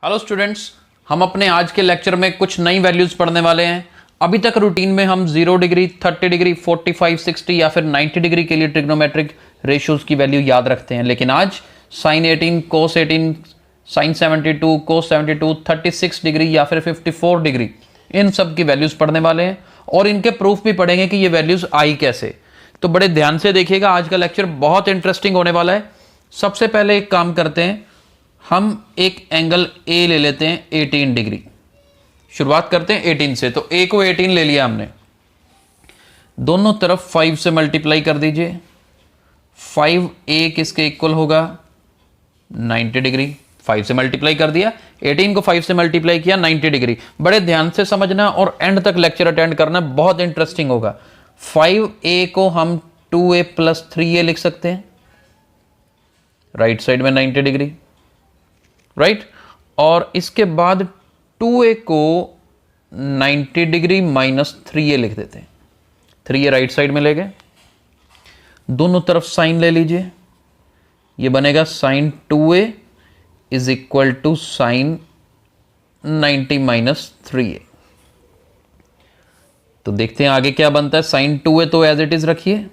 Hello students, हम अपने आज के लेक्चर में कुछ नई वैल्यूज पढ़ने वाले हैं। अभी तक रूटीन में हम 0 डिग्री, 30 डिग्री, 45, 60 या फिर 90 डिग्री के लिए ट्रिग्नोमेट्रिक रेशियोज की वैल्यू याद रखते हैं, लेकिन आज साइन 18, कोस 18, साइन 72, कोस 72, 36 डिग्री या फिर 54 डिग्री, इन सब की वैल्यूज पढ़ने वाले हैं और इनके प्रूफ भी पढ़ेंगे कि ये वैल्यूज आई कैसे। तो बड़े ध्यान से देखिएगा, आज का लेक्चर बहुत इंटरेस्टिंग होने वाला है। सबसे पहले एक काम करते हैं, हम एक एंगल ए ले लेते हैं 18 डिग्री। शुरुआत करते हैं 18 से। तो ए को 18 ले लिया हमने, दोनों तरफ 5 से मल्टीप्लाई कर दीजिए। 5 ए किसके इक्वल होगा? 90 डिग्री। 5 से मल्टीप्लाई कर दिया, 18 को 5 से मल्टीप्लाई किया, 90 डिग्री। बड़े ध्यान से समझना और एंड तक लेक्चर अटेंड करना, बहुत इंटरेस्टिंग होगा। 5a को हम 2a प्लस 3a लिख सकते हैं, राइट साइड में 90 डिग्री, राइट। और इसके बाद 2a को 90 डिग्री माइनस 3a लिख देते हैं। 3a राइट साइड में ले गए, दोनों तरफ साइन ले लीजिए। ये बनेगा sine 2a is equal to sine 90 minus 3a। तो देखते हैं आगे क्या बनता है। साइन 2a तो एज इट इज रखिए,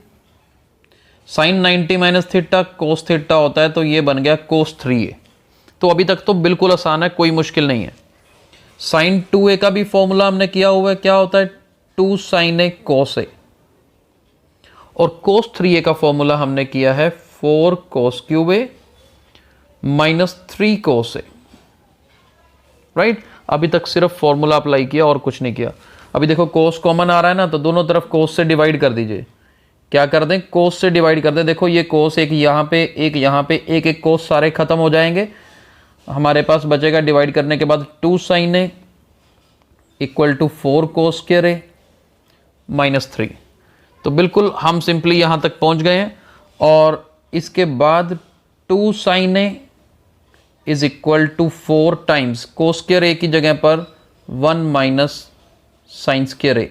sine 90 minus theta cos theta होता है, तो ये बन गया कोस 3a। तो अभी तक तो बिल्कुल आसान है, कोई मुश्किल नहीं है। साइन 2a का भी फॉर्मूला हमने किया हुआ है, क्या होता है? 2 साइन a कोस a। और कोस 3a का फॉर्मूला हमने किया है 4 cos cube a minus 3 cos a, right. अभी तक सिर्फ फॉर्मूला अप्लाई किया और कुछ नहीं किया। अभी देखो कोस कॉमन आ रहा है ना, तो दोनों तरफ कोस से डिवाइड कर दीजिए। क्या कर दें? कोस से डिवाइड कर दें। देखो ये कोस एक यहाँ पे, एक यहाँ पे, एक एक कोस सारे खत्म हो जाएंगे। हमारे पास बचेगा डिवाइड करने के बाद 2 sine a equal to 4 cos square a minus 3। तो बिल्कुल हम सिंपली यहाँ तक पहुँच गए हैं। और इसके बाद 2 sine a is equal to 4 times cos square a की जगह पर 1 minus sine square a,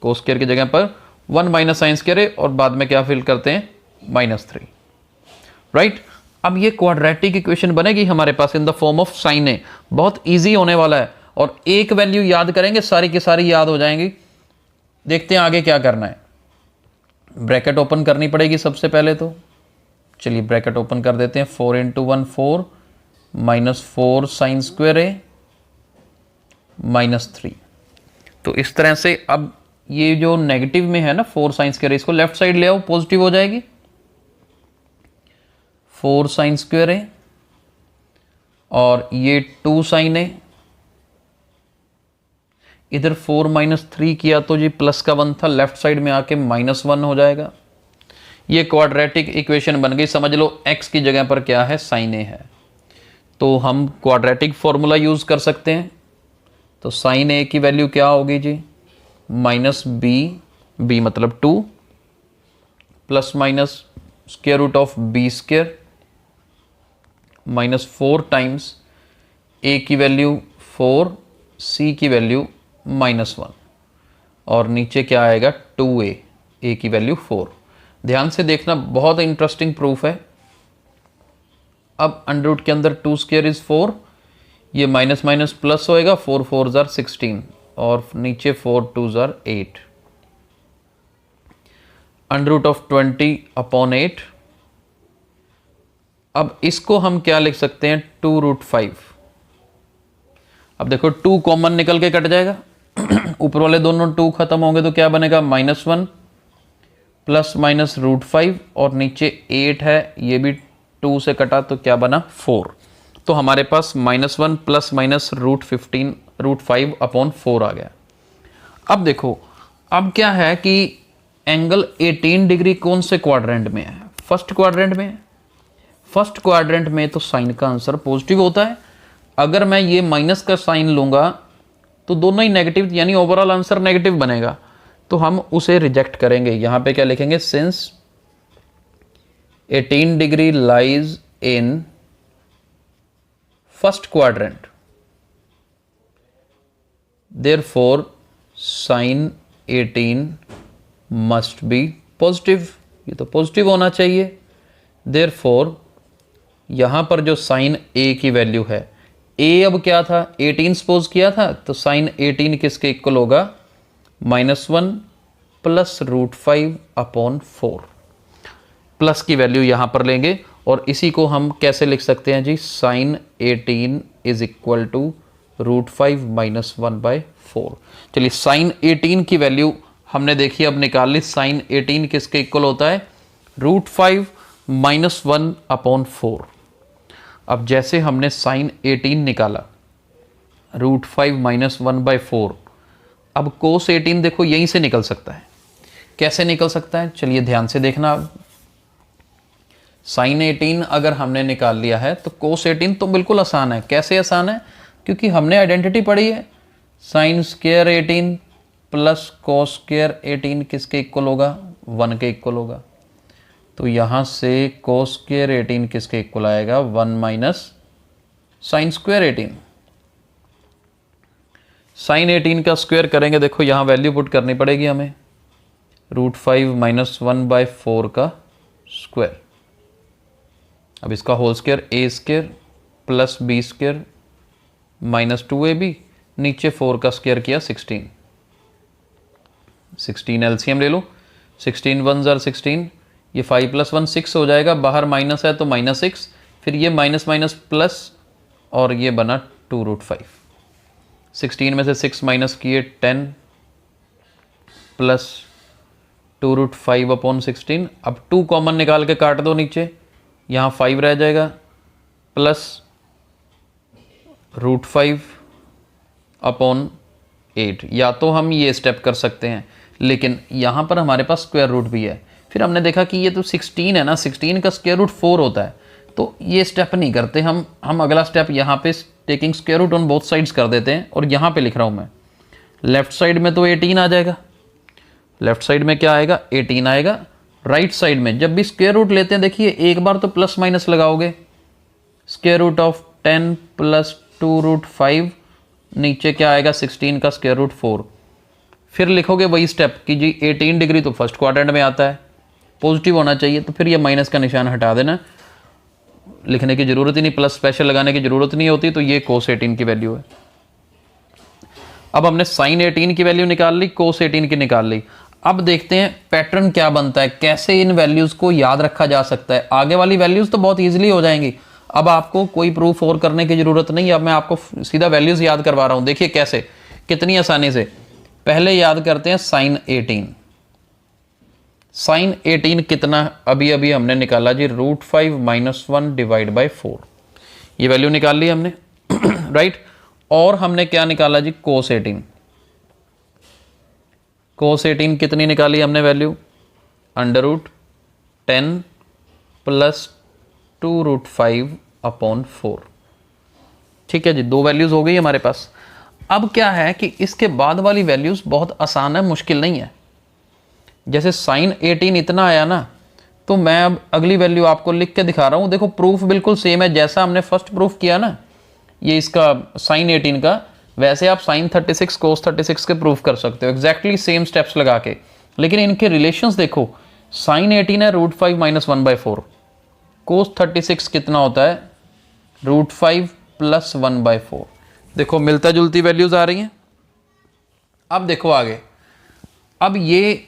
cos square की जगह पर 1 माइनस साइन स्क्वायर a, और बाद में क्या फिल करते हैं? Minus 3, right. अब ये क्वाड्रेटिक इक्वेशन बनेगी हमारे पास in the form of sine a। बहुत इजी होने वाला है और एक वैल्यू याद करेंगे, सारी की सारी याद हो जाएंगी। देखते हैं आगे क्या करना है। ब्रैकेट ओपन करनी पड़ेगी सबसे पहले, तो चलिए ब्रैकेट ओपन कर देते हैं। 4 into 1 4 minus 4 sign square a minus 3। तो इस तरह से अब ये जो नेगेटिव में है ना 4 साइन स्क्वायर, इसको लेफ्ट साइड ले आओ, पॉजिटिव हो जाएगी। 4 साइन स्क्वायर है और ये 2 साइन है। इधर 4 माइनस 3 किया तो जी प्लस का 1 था, लेफ्ट साइड में आके माइनस 1 हो जाएगा। ये क्वाड्रेटिक इक्वेशन बन गई। समझ लो x की जगह पर क्या है? साइन a है। तो हम क्वाड्रेटिक फॉर्मूला यूज कर सकते हैं। तो साइन a की वैल्यू क्या होगी जी? माइनस b मतलब 2 plus minus square root of b square minus 4 times a की वैल्यू 4, c की वैल्यू माइनस 1, और नीचे क्या आएगा? 2a, a की वैल्यू 4। ध्यान से देखना, बहुत इंटरेस्टिंग प्रूफ है। अब अंडर रूट के अंदर 2 स्क्वायर इज 4, ये माइनस माइनस प्लस होएगा, 4 4 जार 16 और नीचे 4 2 जार 8। Under root of 20 upon 8। अब इसको हम क्या लिख सकते हैं? 2 रूट 5। अब देखो 2 कॉमन निकल के कट जाएगा ऊपर वाले दोनों 2 खत्म होंगे तो क्या बनेगा? माइनस 1 प्लस माइनस रूट 5, और नीचे 8 है, ये भी 2 से कटा तो क्या बना? 4। तो हमारे पास minus 1 plus minus root 15 root 5 upon 4 आ गया। अब देखो, अब क्या है कि एंगल 18 डिग्री कौन से क्वाड्रेंट में है? फर्स्ट क्वाड्रेंट में। फर्स्ट क्वाड्रेंट में तो साइन का आंसर पॉजिटिव होता है। अगर मैं ये माइनस का साइन लूंगा तो दोनों ही नेगेटिव, यानी ओवरऑल आंसर नेगेटिव बनेगा। तो हम उसे रिजेक्ट करेंगे। यहां पे क्या लिखेंगे? Since 18 degree lies in first quadrant, therefore sin 18 must be positive. ये तो पॉजिटिव होना चाहिए। therefore यहां पर जो साइन a की वैल्यू है ए अब क्या था, 18 सपोज किया था, तो साइन 18 किसके इक्वल होगा, -1 प्लस √5/4। प्लस की वैल्यू यहाँ पर लेंगे और इसी को हम कैसे लिख सकते हैं जी, साइन 18 इज इक्वल टू √5 - 1/4। चलिए साइन 18 की वैल्यू हमने देखी, अब निकाल ली। साइन 18 किसके इक्वल होता है, √5 - 1/4। अब जैसे हमने साइन 18 निकाला, √5 - 1/4, अब कोस 18 देखो यहीं से निकल सकता है। कैसे निकल सकता है, चलिए ध्यान से देखना। अब साइन 18 अगर हमने निकाल लिया है तो कोस 18 तो बिल्कुल आसान है। कैसे आसान है, क्योंकि हमने आइडेंटिटी पढ़ी है, sine square 18 plus cos square 18 किसके इक्वल होगा, 1 के इक्वल होगा। तो यहाँ से कोस स्क्वायर 18 किसके इक्वल आएगा, 1 माइनस साइन स्क्वायर 18। साइन 18 का स्क्वायर करेंगे, देखो यहाँ वैल्यू पुट करनी पड़ेगी हमें, √5 - 1/4 का स्क्वायर। अब इसका whole square, a square plus b square -2ab, नीचे 4 का स्क्वायर किया 16। 16 एलसीएम ले लो, 16 1 ज़र 16, ये 5 + 1 6 हो जाएगा, बाहर माइनस है तो -6, फिर ये माइनस माइनस प्लस और ये बना 2√5। 16 में से 6 माइनस किए 10 प्लस 2√5/16। अब 2 कॉमन निकाल के काट दो नीचे, यहाँ 5 रह जाएगा प्लस √5/8। या तो हम ये स्टेप कर सकते हैं, लेकिन यहाँ पर हमारे पास स्क्वायर रूट भी है। फिर हमने देखा कि ये तो 16 है ना, 16 का स्क्वायर रूट 4 होता है, तो ये स्टेप नहीं करते हम अगला स्टेप यहाँ पे taking square root on both sides कर देते हैं। और यहाँ पे लिख रहा हूँ मैं, लेफ्ट साइड में तो 18 आ जाएगा, लेफ्ट साइड में क्या आएगा, 18 आएगा। राइट साइड में जब भी स्क्वायर रूट लेते हैं, देखिए एक बार तो प्लस माइनस लगाओगे, स्क्वायर रूट ऑफ 10 प्लस 2√5, नीचे क्या आएगा, 16 का स्क्वायर रूट 4। फिर लिखोगे वही स्टेप कि जी 18 डिग्री तो फर्स्ट क्वाड्रेंट में आता है, पॉजिटिव होना चाहिए, तो फिर ये माइनस का निशान हटा देना, लिखने की जरूरत ही नहीं, प्लस स्पेशल लगाने की जरूरत नहीं होती। तो ये कोस 18 की वैल्यू है। अब हमने साइन 18 की वैल्यू निकाल ली, कोस 18 की निकाल ली। अब देखते हैं पैटर्न क्या बनता है, कैसे इन वैल्यूज को याद रखा जा सकता है। आगे वाली वैल्यूज तो बहुत ईजिली हो जाएंगी, अब आपको कोई प्रूफ और करने की जरूरत नहीं। अब मैं आपको सीधा वैल्यूज याद करवा रहा हूं, देखिए कैसे, कितनी आसानी से। पहले याद करते हैं साइन 18। साइन 18 कितना अभी अभी हमने निकाला जी, √5 - 1/4। ये वैल्यू निकाल ली हमने राइट। और हमने क्या निकाला जी, कोस 18। कोस 18 कितनी निकाली हमने वैल्यू, √10 प्लस 2√5/4। ठीक है जी, 2 वैल्यूज हो गई हमारे पास। अब क्या है कि इसके बाद वाली वैल्यूज बहुत आसान है, मुश्किल नहीं है। जैसे साइन 18 इतना आया ना, तो मैं अब अगली वैल्यू आपको लिख के दिखा रहा हूं। देखो प्रूफ बिल्कुल सेम है, जैसा हमने फर्स्ट प्रूफ किया ना ये इसका साइन 18 का, वैसे आप साइन 36 कोस 36 के प्रूफ कर सकते हो, एग्जैक्टली सेम स्टेप्स लगा के। लेकिन इनके रिलेशंस देखो, साइन 18 है √5 - 1/4, कोस 36 कितना होता है, √5 + 1/4। देखो मिलता जुलती वैल्यूज आ रही हैं। अब देखो आगे, अब ये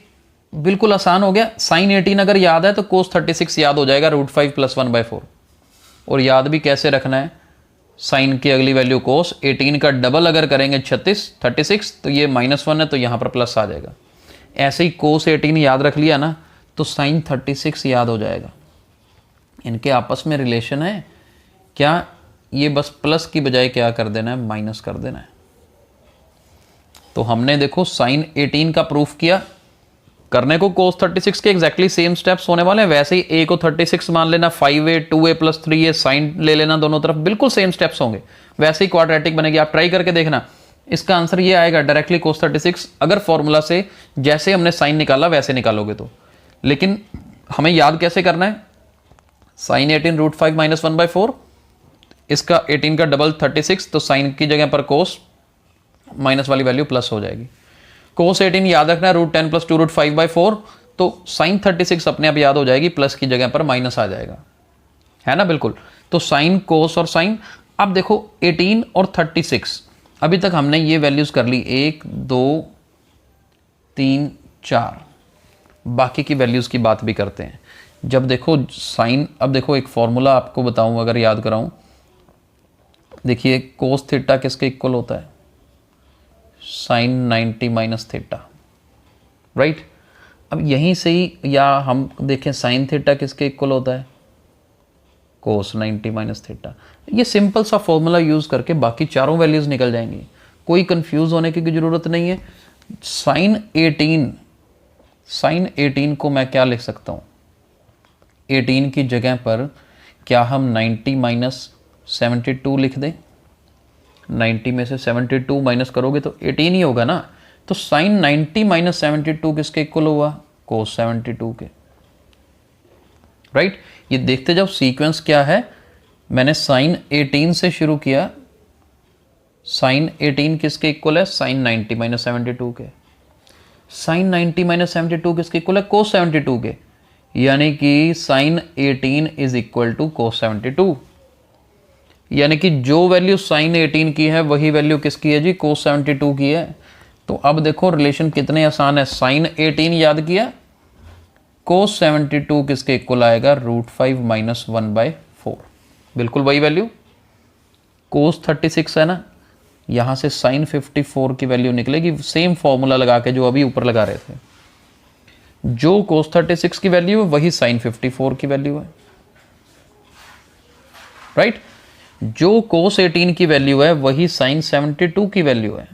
बिल्कुल आसान हो गया। साइन 18 अगर याद है तो कोस 36 याद हो जाएगा, √5 + 1/4। और याद भी कैसे रखना है, साइन की अगली वैल्यू कोस 18 का डबल अगर करेंगे 36, तो ये -1 है तो यहाँ पर प्लस आ जाएगा। ऐसे ही कोस 18 याद रख लिया ना, तो साइन 36 याद हो जाएगा। इनके आपस में रिलेशन है क्या, ये बस प्लस की बजाय क्या कर देना है, माइनस कर देना है। तो हमने देखो साइन 18 का प्रूफ किया, करने को कोस 36 के एग्जैक्टली सेम स्टेप्स होने वाले हैं। वैसे ही a को 36 मान लेना, 5a 2a + 3a साइन ले लेना, दोनों तरफ बिल्कुल सेम स्टेप्स होंगे, वैसे ही क्वाड्रेटिक बनेगी। आप ट्राई करके देखना, इसका आंसर ये आएगा डायरेक्टली कोस 36, अगर फॉर्मूला से जैसे हमने साइन निकाला वैसे निकालोगे तो। लेकिन हमें याद कैसे करना है, साइन 18 √5 - 1/4, इसका 18 का डबल 36, तो साइन की जगह पर कोस, माइनस वाली वैल्यू प्लस हो जाएगी। कोस 18 याद रखना है √10 + 2√5/4, तो साइन 36 अपने आप याद हो जाएगी, प्लस की जगह पर माइनस आ जाएगा, है ना, बिल्कुल। तो साइन कोस और साइन, अब देखो 18 और 36, अभी तक हमने ये वैल्यूज़ कर ली 1 2 3 4, बाकी की वैल्यूज़ की बात भी करते हैं। जब देखो साइन, अब देखो एक फॉर्मूला आपको बताऊं अगर याद कराऊं, देखिए कोस थीटा किसके इक्वल होता है, साइन 90 माइनस थीटा, राइट। अब यहीं से ही या हम देखें साइन थीटा किसके इक्वल होता है, कोस 90 माइनस थीटा। ये सिंपल सा फॉर्मूला यूज़ करके बाकी चारों वैल्यूज़ निकल जाएंगी, कोई कंफ्यूज होने की ज़रूरत नहीं है। साइन 18 को मैं क्या लिख सकता हूँ, 18 की जगह पर क्या हम 90 माइनस 72 लिख दें, 90 में से 72 माइनस करोगे तो 18 ही होगा ना। तो साइन 90 माइनस 72 किसके इक्वल हुआ, कोस 72 के, राइट। ये देखते जाओ सीक्वेंस क्या है, मैंने साइन 18 से शुरू किया, साइन 18 किसके इक्वल है, साइन 90 माइनस 72 के। साइन 90 माइनस 72 किसके इक्वल है, कोस 72 के, यानी कि साइन 18 इज इक्वल टू कोस 72, यानी कि जो वैल्यू साइन 18 की है वही वैल्यू किसकी है जी, कोस 72 की है। तो अब देखो रिलेशन कितने आसान है, साइन 18 याद किया, कोस 72 किसके इक्वल आएगा, √5 माइनस 1/4, बिल्कुल वही वैल्यू। कोस 36 है ना, यहाँ से साइन 54 की वैल्यू निकलेगी, सेम फॉर्मूला लगा के जो अभी ऊपर लगा रहे थे। जो कोस 36 की वैल्यू है वही साइन 54 की वैल्यू है, राइट। जो कोस 18 की वैल्यू है वही साइन 72 की वैल्यू है,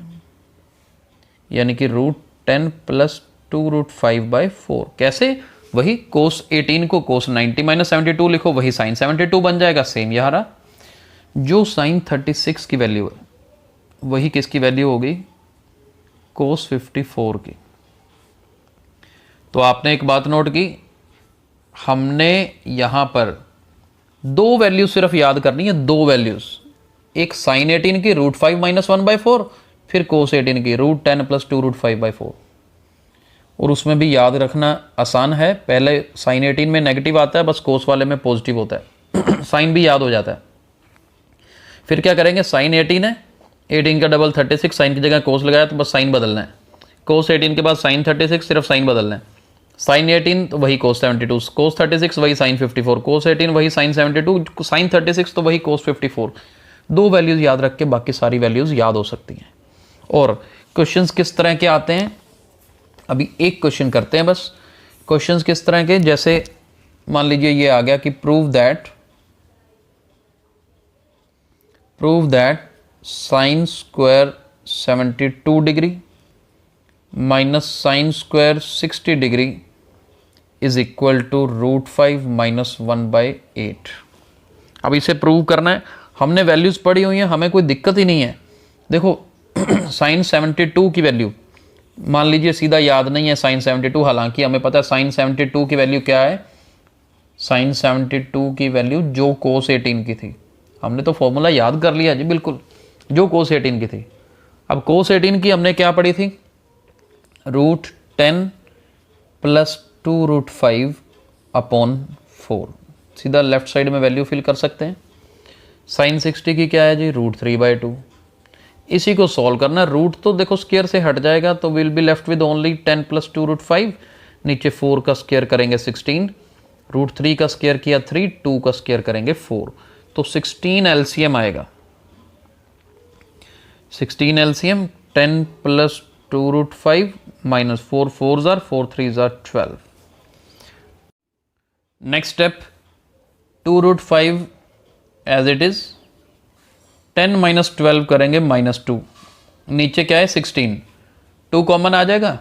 यानी कि √10 प्लस 2√5/4। कैसे, वही कोस 18 को कोस 90 माइनस 72 लिखो, वही साइन 72 बन जाएगा, सेम यहाँ रहा। जो साइन 36 की वैल्यू है वही किसकी वैल्यू होगी, कोस 54 की। तो आपने एक बात नोट की, हमने यहाँ पर दो वैल्यूज सिर्फ याद करनी है, दो वैल्यूज, एक साइन 18 की √5 माइनस 1/4, फिर कोस 18 की √10 प्लस 2√5/4। और उसमें भी याद रखना आसान है, पहले साइन 18 में नेगेटिव आता है, बस कोस वाले में पॉजिटिव होता है साइन भी याद हो जाता है। फिर क्या करेंगे, साइन 18 है, 18 का डबल 36, साइन की जगह कोस लगाया तो बस साइन बदलना है, कोस 18 के बाद साइन 36, सिर्फ साइन बदलना है, साइन 18 तो वही कोस 72, कोस 36 वही साइन 54, कोस 18 वही साइन 72, साइन 36 तो वही कोस 54। दो वैल्यूज याद रख के बाकी सारी वैल्यूज याद हो सकती हैं। और क्वेश्चंस किस तरह के आते हैं, अभी एक क्वेश्चन करते हैं बस। क्वेश्चंस किस तरह के, जैसे मान लीजिए ये आ गया कि prove that sine square 72 degree minus sine square 60 degree is equal to √5 minus 1/8। अब इसे प्रूव करना है, हमने वैल्यूज पढ़ी हुई हैं, हमें कोई दिक्कत ही नहीं है। देखो साइन 72 की वैल्यू मान लीजिए सीधा याद नहीं है साइन 72, हालांकि हमें पता है साइन 72 की वैल्यू क्या है, साइन 72 की वैल्यू जो कोस 18 की थी, हमने तो फॉर्मूला याद कर लिया जी, बिल्कुल जो कोस 18 की थी। अब कोस 18 की हमने क्या पढ़ी थी, √10 प्लस 2√5/4, सीधा लेफ्ट साइड में वैल्यू फिल कर सकते हैं। साइन 60 की क्या है जी, √3/2, इसी को सॉल्व करना, रूट तो देखो स्क्वायर से हट जाएगा तो will be left with only 10 plus 2√5, नीचे 4 का स्क्वायर करेंगे 16, √3 का स्क्वायर किया 3, 2 का स्क्वायर करेंगे 4, तो 16 एलसीएम आएगा, 16 LCM 10 plus 2√5 minus 4 4s are 4 3s are 12। Next step, 2√5 as it is, 10 minus 12 करेंगे -2, नीचे क्या है 16, 2 कॉमन आ जाएगा,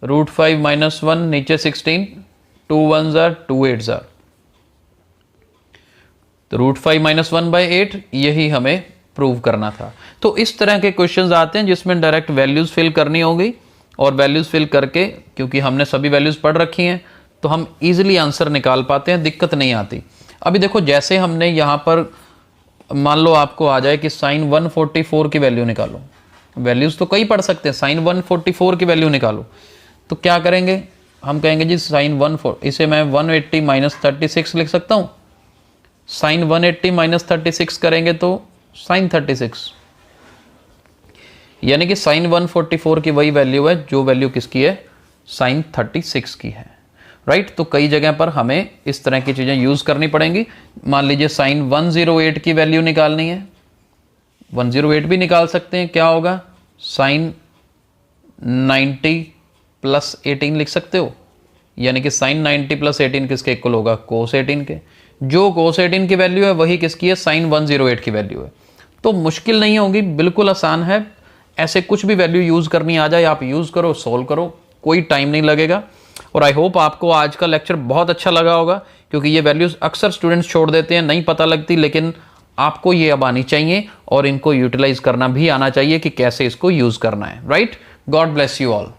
√5 माइनस 1 नीचे 16, 2 1s are 2 8s are, तो √5 माइनस 1/8 यही हमें प्रूव करना था। तो इस तरह के क्वेश्चंस आते हैं जिसमें डायरेक्ट वैल्यूज फिल करनी होगी, और वैल्यूज फिल करके क्योंकि हमने सभी वैल्यूज पढ़ रखी हैं तो हम इजीली आंसर निकाल पाते हैं, दिक्कत नहीं आती। अभी देखो जैसे हमने यहाँ पर मान लो आपको आ जाए कि साइन 144 की वैल्यू निकालो, वैल्यूज तो कई पढ़ सकते हैं, साइन 144 की वैल्यू निकालो, तो क्या करेंगे, हम कहेंगे जी साइन 14, इसे मैं 180 माइनस 36 लिख सकता हूँ, साइन 180 माइनस 36 करेंगे तो साइन 36, यानी कि साइन 144 की वही वैल्यू है जो वैल्यू किसकी है, साइन 36 की है, राइट। तो कई जगह पर हमें इस तरह की चीजें यूज करनी पड़ेंगी। मान लीजिए साइन 108 की वैल्यू निकालनी है, 108 भी निकाल सकते हैं, क्या होगा, साइन 90 प्लस 18 लिख सकते हो, यानी कि साइन 90 प्लस 18 किसके इक्वल होगा, कोस 18 के। जो कोस 18 की वैल्यू है वही किसकी है, साइन 108 की वैल्यू है। तो मुश्किल नहीं होगी, बिल्कुल आसान है। ऐसे कुछ भी वैल्यू यूज करनी आ जाए आप यूज करो, सोल्व करो, कोई टाइम नहीं लगेगा। और आई होप आपको आज का लेक्चर बहुत अच्छा लगा होगा, क्योंकि ये वैल्यूज अक्सर स्टूडेंट्स छोड़ देते हैं, नहीं पता लगती, लेकिन आपको ये अब आनी चाहिए और इनको यूटिलाइज करना भी आना चाहिए कि कैसे इसको यूज करना है, right. God bless you all.